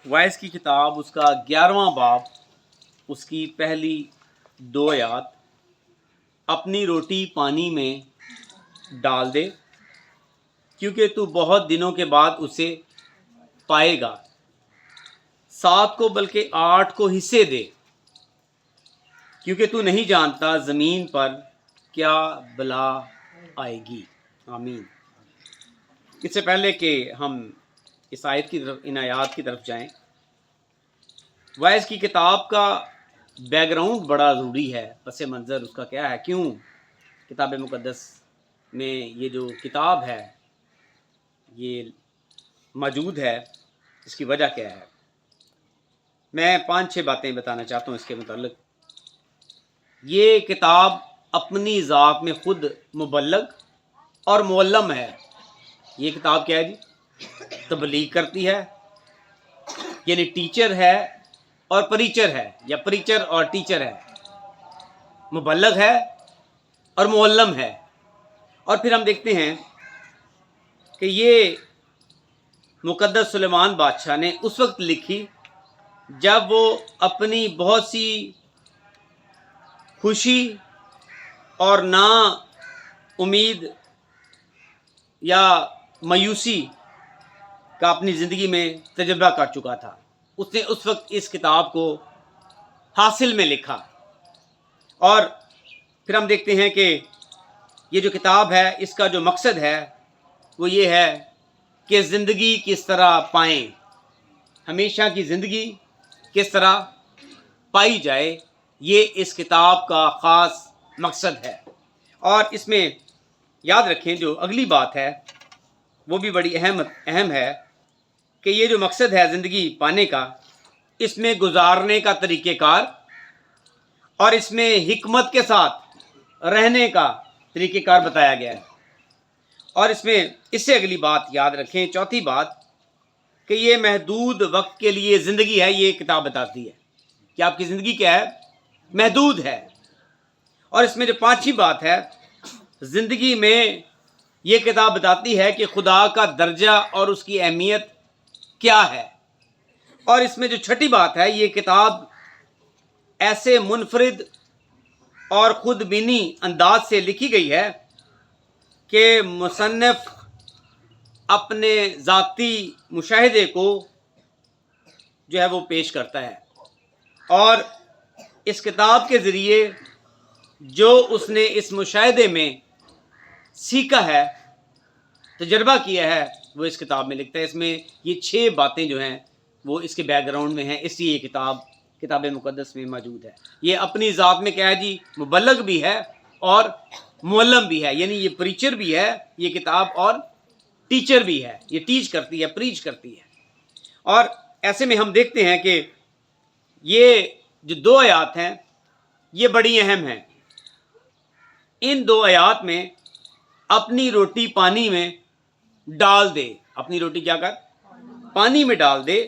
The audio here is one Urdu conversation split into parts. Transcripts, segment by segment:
وائس کی کتاب اس کا 11واں باب اس کی پہلی 2 آیات، اپنی روٹی پانی میں ڈال دے کیونکہ تو بہت دنوں کے بعد اسے پائے گا، 7 کو بلکہ 8 کو حصے دے کیونکہ تو نہیں جانتا زمین پر کیا بلا آئے گی۔ آمین۔ اس سے پہلے کہ ہم اس آیت کی طرف، ان آیات کی طرف جائیں، وائس کی کتاب کا بیک گراؤنڈ بڑا ضروری ہے، پس منظر اس کا کیا ہے، کیوں کتاب مقدس میں یہ جو کتاب ہے یہ موجود ہے، اس کی وجہ کیا ہے۔ میں 5-6 باتیں بتانا چاہتا ہوں اس کے متعلق۔ یہ کتاب اپنی ذات میں خود مبلغ اور معلم ہے۔ یہ کتاب کیا ہے جی؟ تبلیغ کرتی ہے، یعنی ٹیچر ہے اور پریچر ہے، یا پریچر اور ٹیچر ہے، مبلغ ہے اور معلم ہے۔ اور پھر ہم دیکھتے ہیں کہ یہ مقدس سلیمان بادشاہ نے اس وقت لکھی جب وہ اپنی بہت سی خوشی اور نا امید یا مایوسی کا اپنی زندگی میں تجربہ کر چکا تھا۔ اس نے اس وقت اس کتاب کو حاصل میں لکھا، اور پھر ہم دیکھتے ہیں کہ یہ جو کتاب ہے اس کا جو مقصد ہے وہ یہ ہے کہ زندگی کس طرح پائیں، ہمیشہ کی زندگی کس طرح پائی جائے، یہ اس کتاب کا خاص مقصد ہے۔ اور اس میں یاد رکھیں جو اگلی بات ہے وہ بھی بڑی اہم ہے کہ یہ جو مقصد ہے زندگی پانے کا، اس میں گزارنے کا طریقہ کار اور اس میں حکمت کے ساتھ رہنے کا طریقہ کار بتایا گیا ہے۔ اور اس میں اس سے اگلی بات یاد رکھیں، چوتھی بات، کہ یہ محدود وقت کے لیے زندگی ہے۔ یہ کتاب بتاتی ہے کہ آپ کی زندگی کیا ہے، محدود ہے۔ اور اس میں جو 5ویں بات ہے، زندگی میں یہ کتاب بتاتی ہے کہ خدا کا درجہ اور اس کی اہمیت کیا ہے۔ اور اس میں جو 6ٹھی بات ہے، یہ کتاب ایسے منفرد اور خود بینی انداز سے لکھی گئی ہے کہ مصنف اپنے ذاتی مشاہدے کو جو ہے وہ پیش کرتا ہے، اور اس کتاب کے ذریعے جو اس نے اس مشاہدے میں سیکھا ہے، تجربہ کیا ہے، وہ اس کتاب میں لکھتا ہے۔ اس میں یہ 6 باتیں جو ہیں وہ اس کے بیک گراؤنڈ میں ہیں، اس لیے یہ کتاب مقدس میں موجود ہے۔ یہ اپنی ذات میں کیا ہے جی، مبلغ بھی ہے اور معلم بھی ہے، یعنی یہ پریچر بھی ہے یہ کتاب، اور ٹیچر بھی ہے، یہ ٹیچ کرتی ہے، پریچ کرتی ہے۔ اور ایسے میں ہم دیکھتے ہیں کہ یہ جو 2 آیات ہیں یہ بڑی اہم ہیں۔ ان 2 آیات میں اپنی روٹی پانی میں ڈال دے، اپنی روٹی کیا کر، پانی میں ڈال دے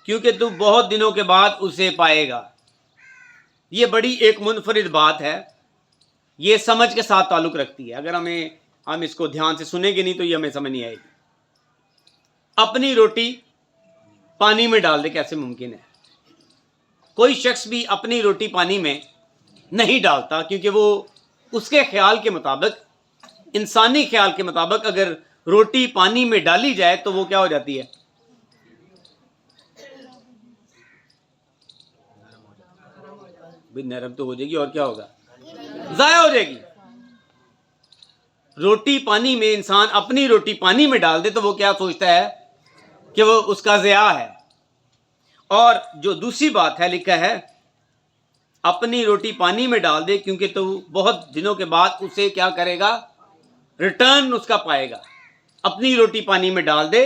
کیونکہ تو بہت دنوں کے بعد اسے پائے گا۔ یہ بڑی ایک منفرد بات ہے، یہ سمجھ کے ساتھ تعلق رکھتی ہے۔ اگر ہم اس کو دھیان سے سنیں گے نہیں تو یہ ہمیں سمجھ نہیں آئے گی۔ اپنی روٹی پانی میں ڈال دے کیسے ممکن ہے؟ کوئی شخص بھی اپنی روٹی پانی میں نہیں ڈالتا، کیونکہ وہ اس کے خیال کے مطابق، انسانی خیال کے مطابق، اگر روٹی پانی میں ڈالی جائے تو وہ کیا ہو جاتی ہے، نرم تو ہو جائے گی، اور کیا ہوگا، ضائع ہو جائے گی۔ روٹی پانی میں، انسان اپنی روٹی پانی میں ڈال دے تو وہ کیا سوچتا ہے کہ وہ اس کا ضیاع ہے۔ اور جو دوسری بات ہے، لکھا ہے اپنی روٹی پانی میں ڈال دے کیونکہ تو بہت دنوں کے بعد اسے کیا کرے گا، ریٹرن اس کا پائے گا۔ اپنی روٹی پانی میں ڈال دے،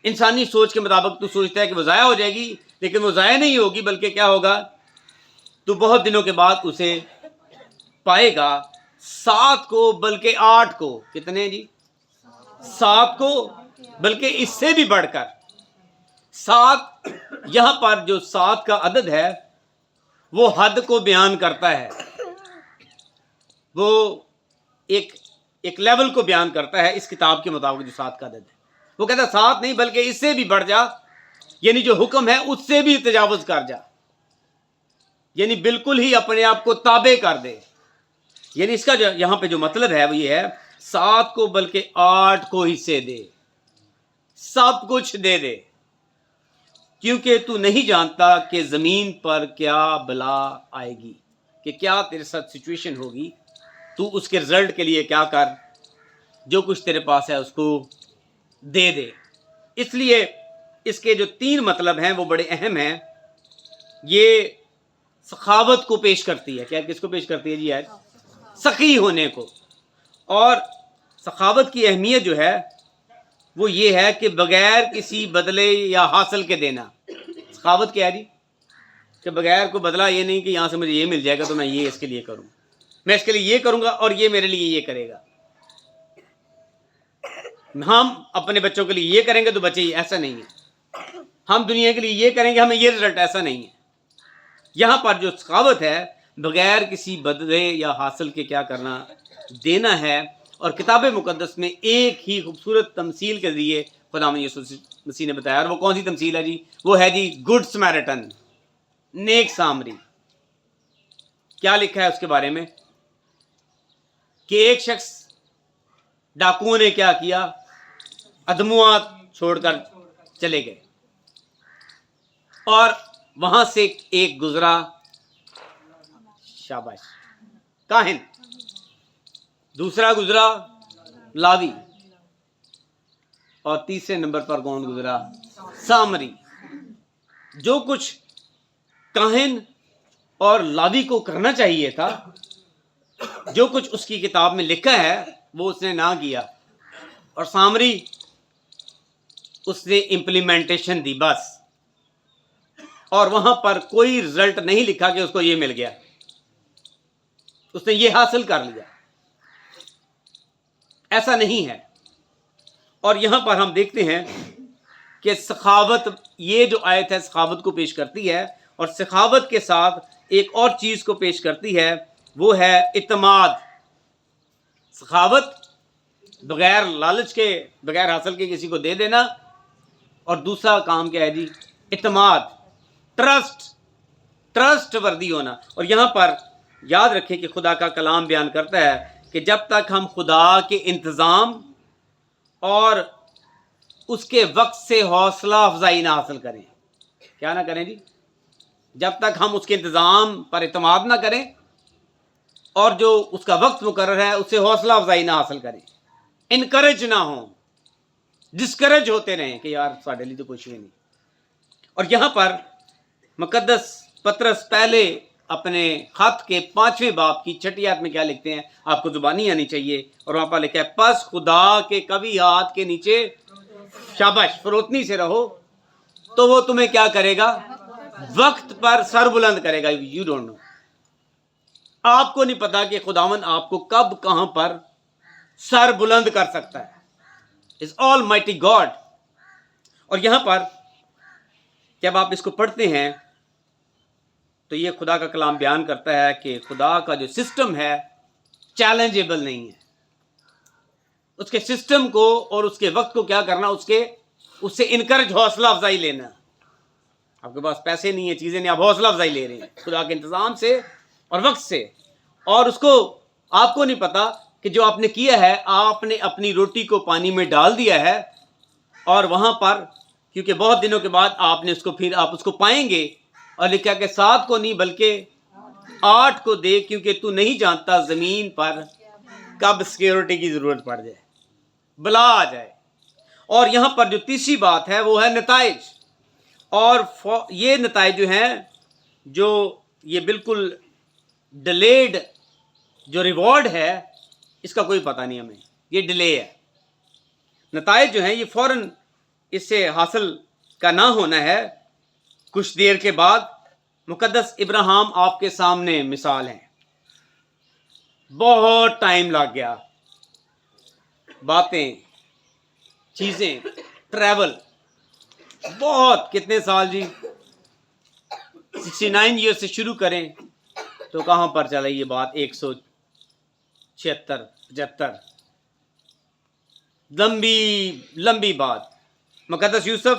انسانی سوچ کے مطابق تو سوچتا ہے کہ وہ ضائع ہو جائے گی، لیکن وہ ضائع نہیں ہوگی، بلکہ کیا ہوگا، تو بہت دنوں کے بعد اسے پائے گا۔ 7 کو بلکہ 8 کو، کتنے جی، 7 کو بلکہ اس سے بھی بڑھ کر 7۔ یہاں پر جو 7 کا عدد ہے وہ حد کو بیان کرتا ہے، وہ ایک لیول کو بیان کرتا ہے۔ اس کتاب کے مطابق جو 7 کا عدد ہے، وہ کہتا ہے 7 نہیں بلکہ اس سے بھی بڑھ جا، یعنی جو حکم ہے اس سے بھی تجاوز کر جا، یعنی بالکل ہی اپنے آپ کو تابع کر دے. یعنی اس کا جو یہاں پہ جو مطلب ہے وہ یہ ہے 7 کو بلکہ 8 کو حصے دے، سب کچھ دے دے، کیونکہ تو نہیں جانتا کہ زمین پر کیا بلا آئے گی، کہ کیا تیرے ساتھ سچویشن ہوگی. تو اس کے رزلٹ کے لیے کیا کر، جو کچھ تیرے پاس ہے اس کو دے دے. اس لیے اس کے جو 3 مطلب ہیں وہ بڑے اہم ہیں. یہ سخاوت کو پیش کرتی ہے. کیا کس کو پیش کرتی ہے جی؟ سخی ہونے کو. اور سخاوت کی اہمیت جو ہے وہ یہ ہے کہ بغیر کسی بدلے یا حاصل کے دینا. سخاوت کیا ہے جی؟ کہ بغیر کوئی بدلہ، یہ نہیں کہ یہاں سے مجھے یہ مل جائے گا تو میں یہ اس کے لیے کروں، میں اس کے لیے یہ کروں گا اور یہ میرے لیے یہ کرے گا. ہم اپنے بچوں کے لیے یہ کریں گے تو بچے ایسا نہیں ہے، ہم دنیا کے لیے یہ کریں گے ہمیں یہ رزلٹ، ایسا نہیں ہے. یہاں پر جو سخاوت ہے بغیر کسی بدلے یا حاصل کے کیا کرنا، دینا ہے. اور کتاب مقدس میں ایک ہی خوبصورت تمثیل کے ذریعے خدا یسوع مسیح نے بتایا. اور وہ کون سی تمثیل ہے جی؟ وہ ہے جی گڈ سمیرٹن، نیک سامری. کیا لکھا ہے اس کے بارے میں؟ کہ ایک شخص، ڈاکوؤں نے کیا کیا، ادموات چھوڑ کر چلے گئے، اور وہاں سے ایک گزرا، شاباش، کاہن. دوسرا گزرا لاوی، اور تیسرے نمبر پر کون گزرا؟ سامری. جو کچھ کاہن اور لاوی کو کرنا چاہیے تھا، جو کچھ اس کی کتاب میں لکھا ہے وہ اس نے نہ کیا، اور سامری اس نے امپلیمنٹیشن دی بس. اور وہاں پر کوئی رزلٹ نہیں لکھا کہ اس کو یہ مل گیا، اس نے یہ حاصل کر لیا، ایسا نہیں ہے. اور یہاں پر ہم دیکھتے ہیں کہ سخاوت، یہ جو آیت ہے سخاوت کو پیش کرتی ہے، اور سخاوت کے ساتھ ایک اور چیز کو پیش کرتی ہے، وہ ہے اعتماد. سخاوت بغیر لالچ کے، بغیر حاصل کے کسی کو دے دینا. اور دوسرا کام کیا ہے جی؟ اعتماد، ٹرسٹ وردی ہونا. اور یہاں پر یاد رکھیں کہ خدا کا کلام بیان کرتا ہے کہ جب تک ہم خدا کے انتظام اور اس کے وقت سے حوصلہ افزائی نہ حاصل کریں، کیا نہ کریں جی؟ جب تک ہم اس کے انتظام پر اعتماد نہ کریں اور جو اس کا وقت مقرر ہے اس سے حوصلہ افزائی نہ حاصل کریں، انکریج نہ ہوں، ڈسکریج ہوتے رہیں کہ یار ساڈے لیے تو کچھ بھی نہیں. اور یہاں پر مقدس پطرس پہلے اپنے خط کے 5ویں باب کی 6 آیت میں کیا لکھتے ہیں؟ آپ کو زبانی آنی چاہیے. اور وہاں پر لکھا ہے پس خدا کے کبھی ہاتھ کے نیچے، شاباش، فروتنی سے رہو تو وہ تمہیں کیا کرے گا؟ وقت پر سر بلند کرے گا. یو ڈونٹ نو، آپ کو نہیں پتا کہ خداوند آپ کو کب کہاں پر سر بلند کر سکتا ہے. از آل مائٹی گاڈ. اور یہاں پر جب آپ اس کو پڑھتے ہیں تو یہ خدا کا کلام بیان کرتا ہے کہ خدا کا جو سسٹم ہے چیلنجیبل نہیں ہے. اس کے سسٹم کو اور اس کے وقت کو کیا کرنا، اس سے انکریج، حوصلہ افزائی لینا. آپ کے پاس پیسے نہیں ہیں، چیزیں نہیں، آپ حوصلہ افزائی لے رہے ہیں خدا کے انتظام سے اور وقت سے. اور اس کو آپ کو نہیں پتا کہ جو آپ نے کیا ہے، آپ نے اپنی روٹی کو پانی میں ڈال دیا ہے، اور وہاں پر کیونکہ بہت دنوں کے بعد آپ نے اس کو، پھر آپ اس کو پائیں گے. اور لکھا کہ 7 کو نہیں بلکہ 8 کو دے، کیونکہ تو نہیں جانتا زمین پر کب سیکیورٹی کی ضرورت پڑ جائے، بلا آ جائے. اور یہاں پر جو تیسری بات ہے وہ ہے نتائج. اور یہ نتائج جو ہیں، جو یہ بالکل ڈیلیڈ جو ریوارڈ ہے، اس کا کوئی پتہ نہیں ہمیں، یہ ڈیلے ہے. نتائج جو ہیں یہ فوراً اس سے حاصل کا نہ ہونا ہے. کچھ دیر کے بعد مقدس ابراہیم آپ کے سامنے مثال ہیں، بہت ٹائم لگ گیا، باتیں، چیزیں، ٹریول، بہت، کتنے سال جی؟ 69 ایئر سے شروع کریں تو کہاں پر چلا یہ بات؟ 176 75، لمبی بات. مقدس یوسف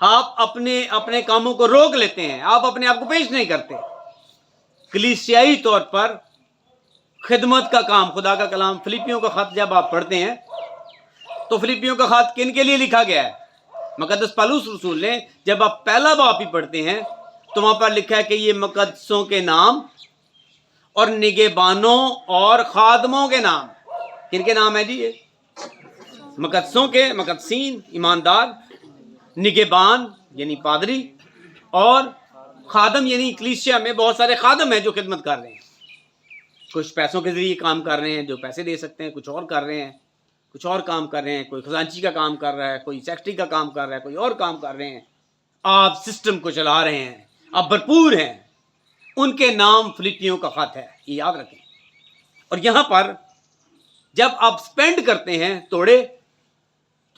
آپ اپنے کاموں کو روک لیتے ہیں, آپ اپنے آپ کو پیش نہیں کرتے. کلیسیائی طور پر خدمت کا کام, خدا کا کلام فلپیوں کا خط جب آپ پڑھتے ہیں تو فلپیوں کا خط کن کے لیے لکھا گیا ہے؟ مقدس پالوس رسول نے جب آپ پہلا باب ہی پڑھتے ہیں تو وہاں پر لکھا ہے کہ یہ مقدسوں کے نام اور نگہبانوں اور خادموں کے نام. کن کے نام ہے جی؟ یہ مقدسوں کے, مقدسین ایماندار, نگہبان یعنی پادری, اور خادم یعنی کلیسیا میں بہت سارے خادم ہیں جو خدمت کر رہے ہیں. کچھ پیسوں کے ذریعے کام کر رہے ہیں جو پیسے دے سکتے ہیں, کچھ اور کر رہے ہیں, کچھ اور کام کر رہے ہیں, کوئی خزانچی کا کام کر رہا ہے, کوئی سیکرٹری کا کام کر رہا ہے, کوئی اور کام کر رہے ہیں. آپ سسٹم کو چلا رہے ہیں, آپ بھرپور ہیں. ان کے نام فلپیوں کا خط ہے, یہ یاد رکھیں. اور یہاں پر جب آپ سپینڈ کرتے ہیں توڑے,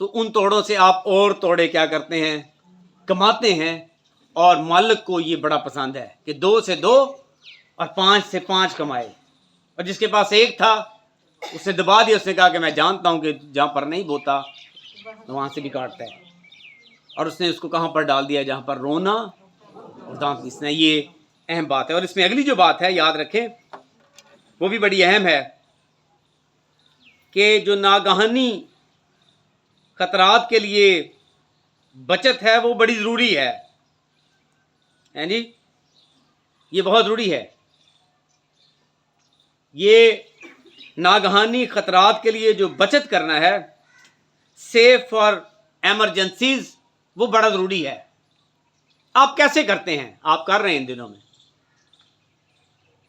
تو ان توڑوں سے آپ اور توڑے کیا کرتے ہیں؟ کماتے ہیں. اور مالک کو یہ بڑا پسند ہے کہ 2 سے 2 اور 5 سے 5 کمائے. اور جس کے پاس ایک تھا اسے دبا دیا, اس نے کہا کہ میں جانتا ہوں کہ جہاں پر نہیں بوتا وہاں سے بھی کاٹتا ہے. اور اس نے اس کو کہاں پر ڈال دیا؟ جہاں پر رونا اور دانت پیسنا. یہ اہم بات ہے. اور اس میں اگلی جو بات ہے یاد رکھیں, وہ بھی بڑی اہم ہے کہ جو ناگہانی خطرات کے لیے بچت ہے وہ بڑی ضروری ہے. جی یہ بہت ضروری ہے. یہ ناگہانی خطرات کے لیے جو بچت کرنا ہے, سیف فار ایمرجنسیز, وہ بڑا ضروری ہے. آپ کیسے کرتے ہیں؟ آپ کر رہے ہیں ان دنوں میں,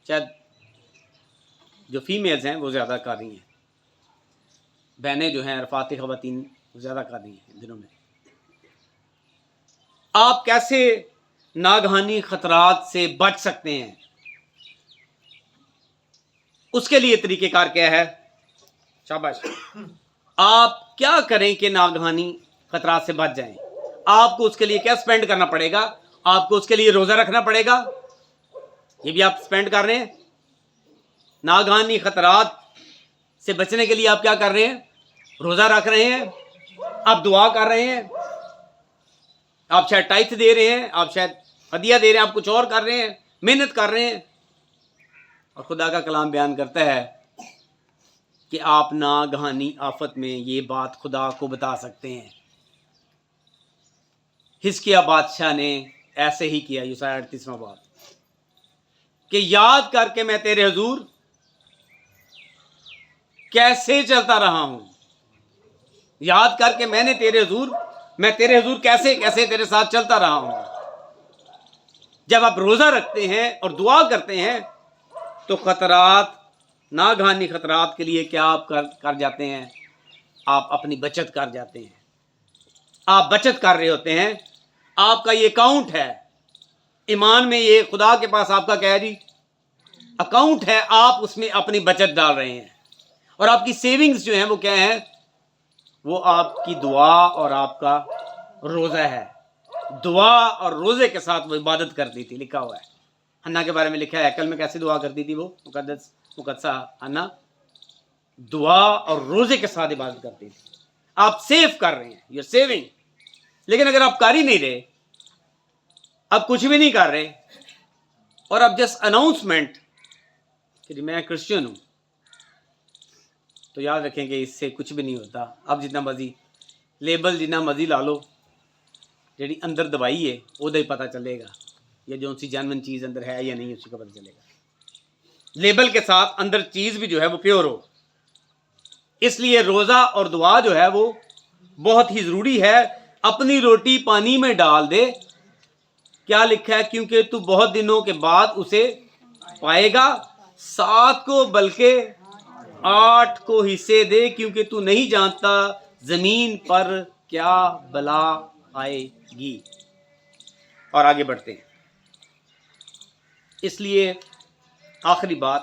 شاید جو فیمیلز ہیں وہ زیادہ کر رہی ہیں, بہنیں جو ہیں رفاقی خواتین وہ زیادہ کر رہی ہیں ان دنوں میں. آپ کیسے ناگہانی خطرات سے بچ سکتے ہیں؟ اس کے لیے طریقہ کار کیا ہے؟ شاباش. آپ کیا کریں کہ ناگہانی خطرات سے بچ جائیں؟ آپ کو اس کے لیے کیا سپینڈ کرنا پڑے گا؟ آپ کو اس کے لیے روزہ رکھنا پڑے گا. یہ بھی آپ سپینڈ کر رہے ہیں. ناگہانی خطرات سے بچنے کے لیے آپ کیا کر رہے ہیں؟ روزہ رکھ رہے ہیں, آپ دعا کر رہے ہیں, آپ شاید ٹائتھ دے رہے ہیں, آپ شاید ہدیہ دے رہے ہیں, آپ کچھ اور کر رہے ہیں, محنت کر رہے ہیں. اور خدا کا کلام بیان کرتا ہے کہ آپ ناگہانی آفت میں یہ بات خدا کو بتا سکتے ہیں. حزقیہ بادشاہ نے ایسے ہی کیا. یسایا 38واں باب کہ یاد کر کے میں تیرے حضور کیسے چلتا رہا ہوں. یاد کر کے میں تیرے حضور کیسے تیرے ساتھ چلتا رہا ہوں. جب آپ روزہ رکھتے ہیں اور دعا کرتے ہیں تو خطرات, ناگہانی خطرات کے لیے کیا آپ کر جاتے ہیں؟ آپ اپنی بچت کر جاتے ہیں. آپ بچت کر رہے ہوتے ہیں. آپ کا یہ اکاؤنٹ ہے ایمان میں, یہ خدا کے پاس آپ کا کیا ہے جی؟ اکاؤنٹ ہے. آپ اس میں اپنی بچت ڈال رہے ہیں. اور آپ کی سیونگز جو ہیں وہ کیا ہیں؟ وہ آپ کی دعا اور آپ کا روزہ ہے. دعا اور روزے کے ساتھ وہ عبادت کرتی تھی. لکھا ہوا ہے حنا کے بارے میں, لکھا ہے ہیکل میں کیسے دعا کرتی تھی وہ مقدسہ حنا, دعا اور روزے کے ساتھ عبادت کرتی تھی. آپ سیو کر رہے ہیں, یو سیونگ. لیکن اگر آپ کر ہی نہیں رہے, اب کچھ بھی نہیں کر رہے, اور اب جسٹ اناؤنسمنٹ کہ میں کرسچن ہوں, تو یاد رکھیں کہ اس سے کچھ بھی نہیں ہوتا. اب جتنا مرضی لیبل جتنا مرضی لا لو, جیڑی اندر دوائی ہے وہ ہی پتہ چلے گا, یا جو سی جانون چیز اندر ہے یا نہیں اسی کا پتہ چلے گا. لیبل کے ساتھ اندر چیز بھی جو ہے وہ پیور ہو. اس لیے روزہ اور دعا جو ہے وہ بہت ہی ضروری ہے. اپنی روٹی پانی میں ڈال دے. کیا لکھا ہے؟ کیونکہ تو بہت دنوں کے بعد اسے پائے گا. 7 کو بلکہ 8 کو حصے دے, کیونکہ تو نہیں جانتا زمین پر کیا بلا آئے گی. اور آگے بڑھتے ہیں. اس لیے آخری بات,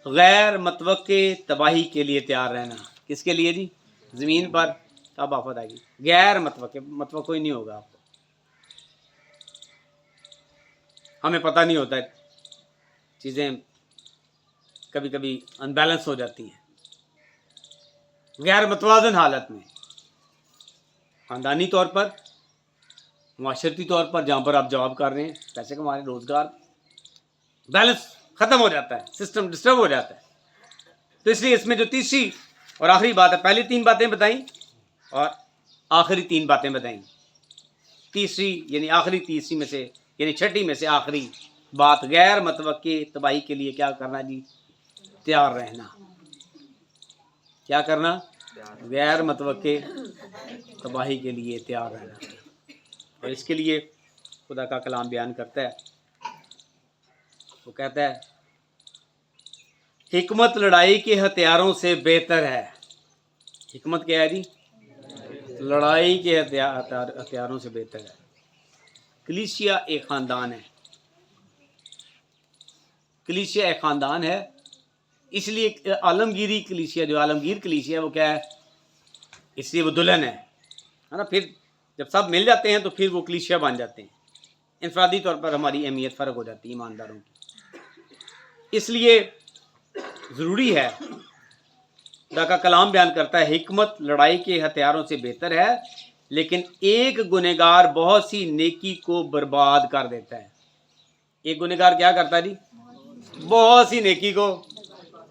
غیر متوقع تباہی کے لیے تیار رہنا. کس کے لیے جی؟ زمین پر کب آفت آئے گی. غیر متوقع ہی نہیں ہوگا. آپ کو ہمیں پتہ نہیں ہوتا ہے, چیزیں کبھی کبھی انبیلنس ہو جاتی ہیں. غیر متوازن حالت میں خاندانی طور پر, معاشرتی طور پر جہاں پر آپ جاب کر رہے ہیں، پیسے کما رہے ہیں، روزگار، بیلنس ختم ہو جاتا ہے، سسٹم ڈسٹرب ہو جاتا ہے. تو اس لیے اس میں جو تیسری اور آخری بات ہے، پہلی 3 باتیں بتائیں اور آخری 3 باتیں بتائیں. تیسری یعنی آخری تیسری میں سے یعنی چھٹی میں سے آخری بات، غیر متوقع تباہی کے لیے کیا کرنا جی؟ تیار رہنا. کیا کرنا؟ غیر متوقع تباہی کے لیے تیار رہنا. اور اس کے لیے خدا کا کلام بیان کرتا ہے، وہ کہتا ہے حکمت لڑائی کے ہتھیاروں سے بہتر ہے. حکمت کیا ہے جی؟ لڑائی کے ہتھیاروں سے بہتر ہے. کلیسیا ایک خاندان ہے، کلیسیا ایک خاندان ہے. اس لیے عالمگیری کلیسیا، جو عالمگیر کلیسیا ہے وہ کیا ہے؟ اس لیے وہ دلہن ہے نا. پھر جب سب مل جاتے ہیں تو پھر وہ کلیسیا بن جاتے ہیں. انفرادی طور پر ہماری اہمیت فرق ہو جاتی ہے ایمانداروں کی. اس لیے ضروری ہے، خدا کا کلام بیان کرتا ہے حکمت لڑائی کے ہتھیاروں سے بہتر ہے، لیکن ایک گنہگار بہت سی نیکی کو برباد کر دیتا ہے. ایک گنہگار کیا کرتا ہے جی؟ بہت سی نیکی کو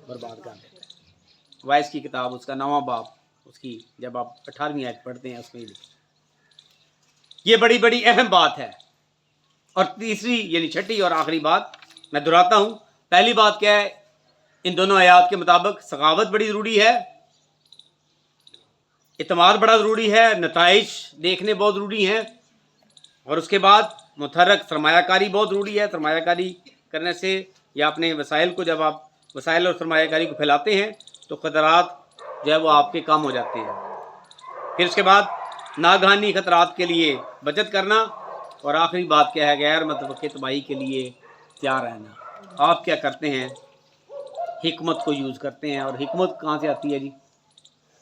برباد کر دیتا ہے. وائس کی کتاب اس کا 9واں باب، اس کی جب آپ 18ویں آیت پڑھتے ہیں اس میں یہ بڑی بڑی اہم بات ہے. اور تیسری یعنی چھٹی اور آخری بات میں دہراتا ہوں. پہلی بات کیا ہے؟ ان دونوں آیات کے مطابق سخاوت بڑی ضروری ہے، اعتماد بڑا ضروری ہے، نتائج دیکھنے بہت ضروری ہیں، اور اس کے بعد متحرک سرمایہ کاری بہت ضروری ہے. سرمایہ کاری کرنے سے یا اپنے وسائل کو، جب آپ وسائل اور سرمایہ کاری کو پھیلاتے ہیں تو خطرات جو ہے وہ آپ کے کم ہو جاتے ہیں. پھر اس کے بعد ناگہانی خطرات کے لیے بچت کرنا، اور آخری بات کیا ہے؟ غیر متوقع تباہی کے لیے تیار رہنا. آپ کیا کرتے ہیں؟ حکمت کو یوز کرتے ہیں. اور حکمت کہاں سے آتی ہے جی؟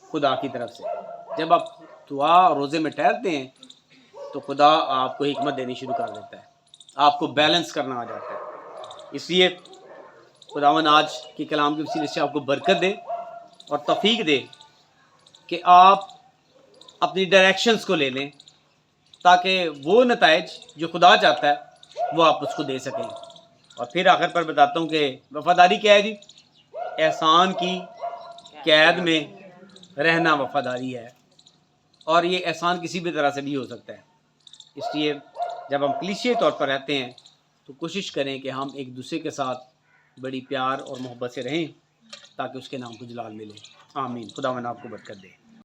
خدا کی طرف سے. جب آپ دعا اور روزے میں ٹھہرتے ہیں تو خدا آپ کو حکمت دینی شروع کر دیتا ہے، آپ کو بیلنس کرنا آ جاتا ہے. اس لیے خداوند آج کے کلام کے وسیلے سے آپ کو برکت دے اور توفیق دے کہ آپ اپنی ڈائریکشنز کو لے لیں، تاکہ وہ نتائج جو خدا چاہتا ہے وہ آپ اس کو دے سکیں. اور پھر آخر پر بتاتا ہوں کہ وفاداری کیا ہے جی؟ احسان کی قید میں رہنا وفاداری ہے، اور یہ احسان کسی بھی طرح سے بھی ہو سکتا ہے. اس لیے جب ہم کلیسیائی طور پر رہتے ہیں تو کوشش کریں کہ ہم ایک دوسرے کے ساتھ بڑی پیار اور محبت سے رہیں، تاکہ اس کے نام کو جلال ملے. آمین. خداوند آپ کو برکت دے.